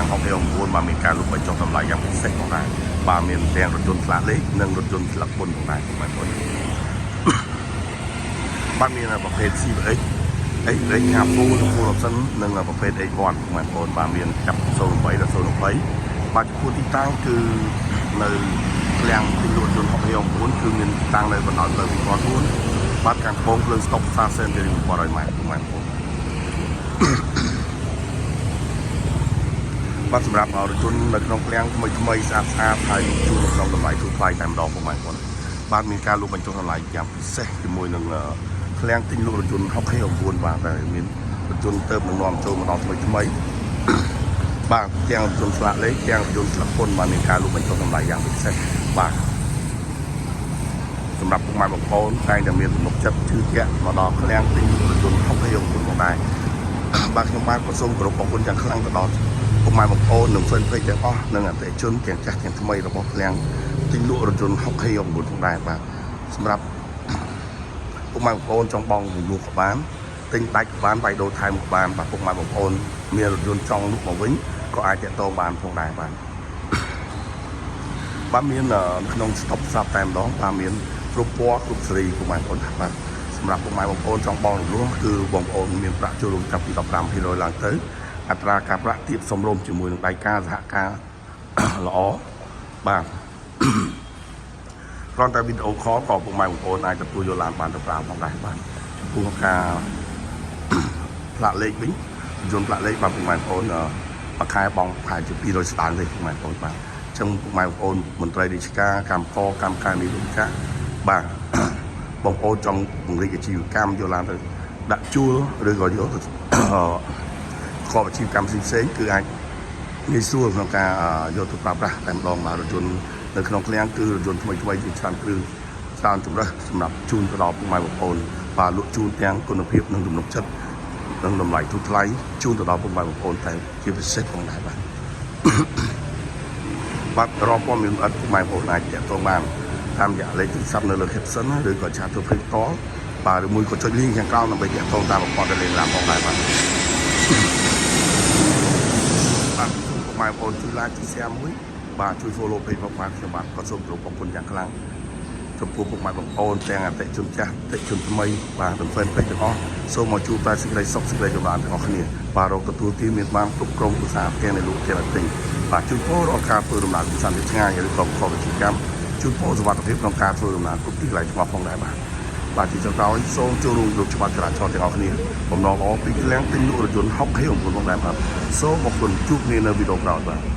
ងហុកឯ9បានមានការលុបបញ្ចុះតម្លៃយ៉ាងពិសេសផងដែរបាទមានទាំងរថយន្តឆ្លាតលេខនិងរថយន្តស្លឹកពុនផងដែរបងប្អូនបាទមានប្រភេទ CVX Xខាពូនិង Full Option និងប្រភេទ X1 បងប្អូនបាទមានចាប់08ដល់020បាទចំពោះទីតាំងគឺនៅឃ្លាំងទីលក់យន្តហុកឯ9គឺមានតាំងនៅបណ្ដោយផ្លូវ2004បាទខាងត្បូងភ្លើងស្តុបសាសែនទី100ម៉ែត្របងប្អូនបាទសម្រាប់រថយន្តនៅក្នុងឃ្លាំងថ្មីស្អាតហើយជួលក្នុងតម្លៃធូរថ្លៃតែម្ដងបងប្អូនបាទមានការលក់បញ្ចុះតម្លៃយ៉ាងពិសេសជាមួយនឹងឃ្លាំងទិញលក់រថយន្តហុក9បាទតែមានរថយន្តទៅនឹងនាំចូលមកដល់ថ្មីបាទទាំងរថយន្តស្លាកលេខទាំងរថយន្តស្លឹកពុនបានមានការលក់បញ្ចុះតម្លៃយ៉ាងពិសេសបាទសម្រាប់ពុកម៉ែបងប្អូនតែងតែមានទំនុកចិត្តជឿជាក់មកដល់ឃ្លាំងទិញរថយន្តហុក9ផងដែរបាទខ្ញុំបាទក៏សូមគោរពអរគុណយ៉ាងខ្លាំងទៅដល់ពុកម៉ែបងប្អូននិងហ្វេនពេកទាំងអស់និងអតិថិជនទាំងចាស់ទាំងថ្មីរបស់ឃ្លាំងទិញលក់រថយន្តហុក9ផងដែរបាទសម្រាប់ពុកម៉ែបងប្អូនចង់បងរំលោះក៏បានទិញដាច់ក៏បានវាយដូរថែមក៏បានបាទពុកម៉ែបងប្អូនមានរថយន្តចង់លក់មកវិញក៏អាចទាក់ទងបានផងដែរបាទមានក្នុងស្តុបស្រាប់តែម្ដងបាទមានគ្រប់ពណ៌គ្រប់សេរីពុកម៉ែបងប្អូនបាទសម្រាប់ពុកម៉ែបងប្អូនចង់បងរំលោះគឺបងប្អូនមានប្រាក់ចូលរួមចាប់ពី 15% ឡើងទៅអត្រាការប្រាក់ទាបសមរម្យជាមួយនឹងដៃការសហការល្អបាទគ្រាន់តែវីដេអូខលក៏ពុកម៉ែបងប្អូនអាចទទួលយកឡានបានទៅប្រើផងដែរបាទចំពោះការផ្លាកលេខវិញយន្តផ្លាកលេខបាទពុកម៉ែបងប្អូនមួយខែបងប្រហែលជា200ស្តើងទេពុកម៉ែបងប្អូនបាទអញ្ចឹងពុកម៉ែបងប្អូនមន្ត្រីរាជការកម្មករកម្មការនិយោជកបាទបងប្អូនចង់ពង្រីកអាជីវកម្មយកឡានទៅដាក់ជួលឬក៏យកទៅខកអាជីវកម្មផ្សេងៗគឺអាចងាយស្រួលក្នុងការយកទៅប្រើប្រាស់តែម្ដងបាទរថយន្តនៅក្នុងឃ្លាំងគឺរថយន្តថ្មីជាច្រើនគ្រឿងច្រើនជម្រើសសម្រាប់ជូនទៅដល់ពុកម៉ែបងប្អូនបាទលក់ជូនទាំងគុណភាពនិងទំនុកចិត្តនិងតម្លៃធូរថ្លៃជូនទៅដល់ពុកម៉ែបងប្អូនតែជាពិសេសផងដែរបាទបាទរកព័ត៌មានអត់ពុកម៉ែបងប្អូនអាចទាក់ទងបានតាមរយៈលេខទូរស័ព្ទនៅលើ caption ឬក៏ឆាតទៅ Facebook តបាទឬមួយក៏ចុច link ខាងក្រោមដើម្បីទាក់ទងតាមប្រព័ន្ធ Telegram ផងដែរបាទពុកម៉ែបងប្អូនជួយ like ជួយ share មួយបាទជួយ follow page របស់បាទខ្ញុំបាទក៏សូមគោរពអរគុណយ៉ាងខ្លាំងចំពោះពុកម៉ែបងប្អូនទាំងអតិថិជនចាស់អតិថិជនថ្មីបាទទាំង fan page ទាំងអស់សូមមកជួបតែសេចក្តីសុខសេចក្តីចម្រើនទាំងអស់គ្នាបាទរកទទួលទានមានបានគ្រប់ក្រុមឧស្សាហកម្មទាំងនៅលោកទាំងទិញបាទជួយពររាល់ការធ្វើដំណើរពីសន្តិឆ្ងាយឬក៏ខកវិជ្ជាកម្មជួយពរសុវត្ថិភាពក្នុងការធ្វើដំណើរគ្រប់ទីកន្លែងទាំងអស់ផងដែរបាទជាចុងក្រោយសូមចូលរួមគ្រប់ច្បាប់ចរាចរណ៍ទាំងអស់គ្នាបំណងល្អពីឃ្លាំងទិញលក់រថយន្តហុក9ផងដែរបាទសូមអរគុណជួបគ្នានៅវីដេអូក្រោយបាទ